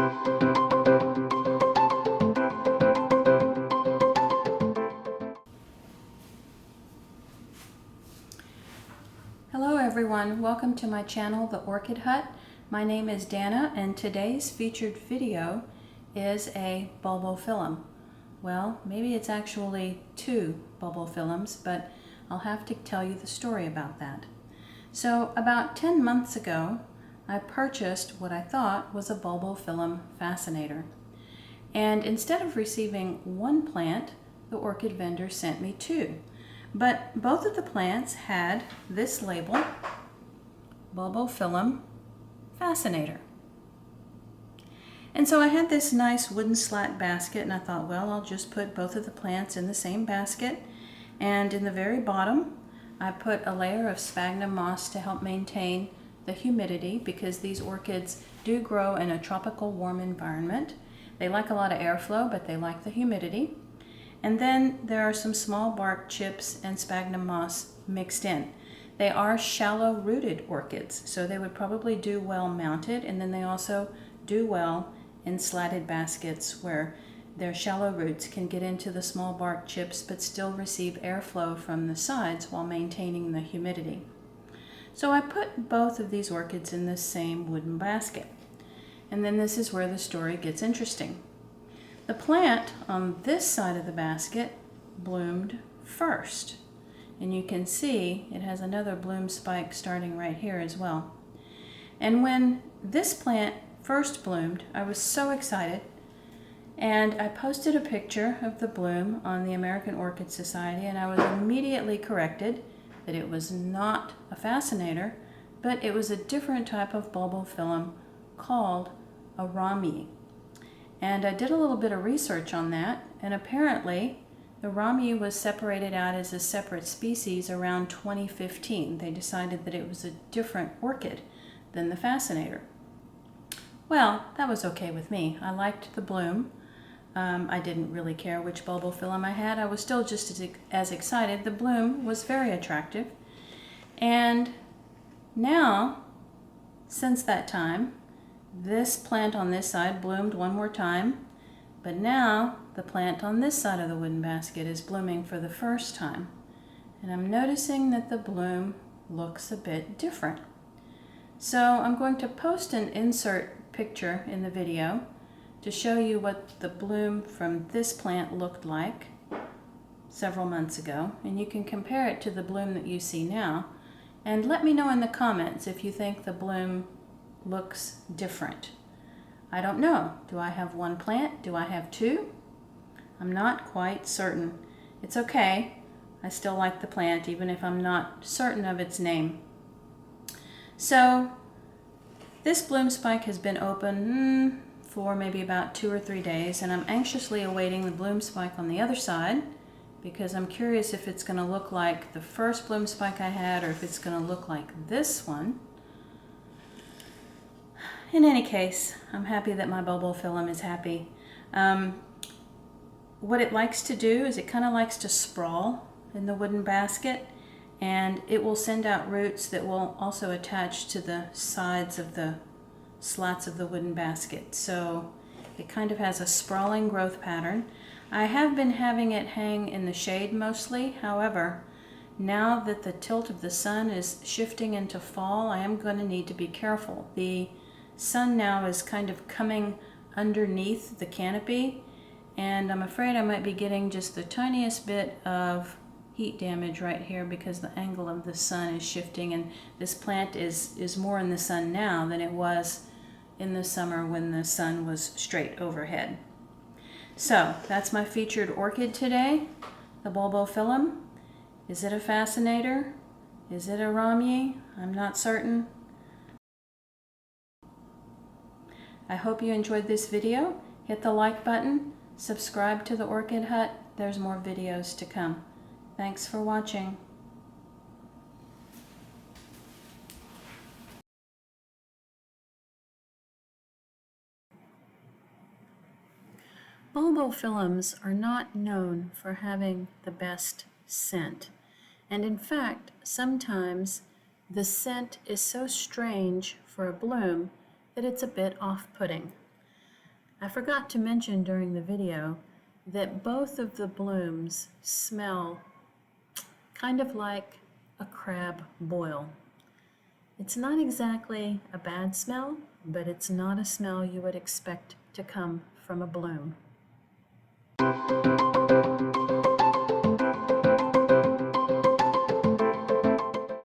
Hello everyone, welcome to my channel, The Orchid Hut. My name is Dana and today's featured video is a Bulbophyllum. Well, maybe it's actually two Bulbophyllums, but I'll have to tell you the story about that. So about 10 months ago, I purchased what I thought was a Bulbophyllum Fascinator. And instead of receiving one plant, the orchid vendor sent me two. But both of the plants had this label, Bulbophyllum Fascinator. And so I had this nice wooden slat basket, and I thought, well, I'll just put both of the plants in the same basket. And in the very bottom, I put a layer of sphagnum moss to help maintain the humidity, because these orchids do grow in a tropical warm environment. They like a lot of airflow, but they like the humidity. And then there are some small bark chips and sphagnum moss mixed in. They are shallow rooted orchids, so they would probably do well mounted, and then they also do well in slatted baskets where their shallow roots can get into the small bark chips but still receive airflow from the sides while maintaining the humidity. So I put both of these orchids in the same wooden basket. And then this is where the story gets interesting. The plant on this side of the basket bloomed first. And you can see it has another bloom spike starting right here as well. And when this plant first bloomed, I was so excited, and I posted a picture of the bloom on the American Orchid Society, and I was immediately corrected that it was not a fascinator, but it was a different type of Bulbophyllum called a Romyi. And I did a little bit of research on that, and apparently the Romyi was separated out as a separate species around 2015. They decided that it was a different orchid than the Fascinator. Well, that was okay with me. I liked the bloom. I didn't really care which Bulbophyllum I had. I was still just as excited. The bloom was very attractive. And now, since that time, this plant on this side bloomed one more time, but now the plant on this side of the wooden basket is blooming for the first time. And I'm noticing that the bloom looks a bit different. So I'm going to post an insert picture in the video to show you what the bloom from this plant looked like several months ago, and you can compare it to the bloom that you see now, and let me know in the comments if you think the bloom looks different. I don't know. Do I have one plant? Do I have two? I'm not quite certain. It's okay. I still like the plant even if I'm not certain of its name. So this bloom spike has been open for maybe about 2 or 3 days, and I'm anxiously awaiting the bloom spike on the other side because I'm curious if it's going to look like the first bloom spike I had or if it's going to look like this one. In any case, I'm happy that my Bulbophyllum is happy. What it likes to do is it kind of likes to sprawl in the wooden basket, and it will send out roots that will also attach to the sides of the slats of the wooden basket. So it kind of has a sprawling growth pattern. I have been having it hang in the shade mostly. However, now that the tilt of the sun is shifting into fall, I am going to need to be careful. The sun now is kind of coming underneath the canopy, and I'm afraid I might be getting just the tiniest bit of heat damage right here because the angle of the sun is shifting, and this plant is more in the sun now than it was in the summer when the sun was straight overhead. So that's my featured orchid today, the Bulbophyllum. Is it a Fascinator? Is it a Romyi? I'm not certain. I hope you enjoyed this video. Hit the like button, subscribe to the Orchid Hut. There's more videos to come. Thanks for watching. Bulbophyllums are not known for having the best scent. And in fact, sometimes the scent is so strange for a bloom that it's a bit off-putting. I forgot to mention during the video that both of the blooms smell kind of like a crab boil. It's not exactly a bad smell, but it's not a smell you would expect to come from a bloom.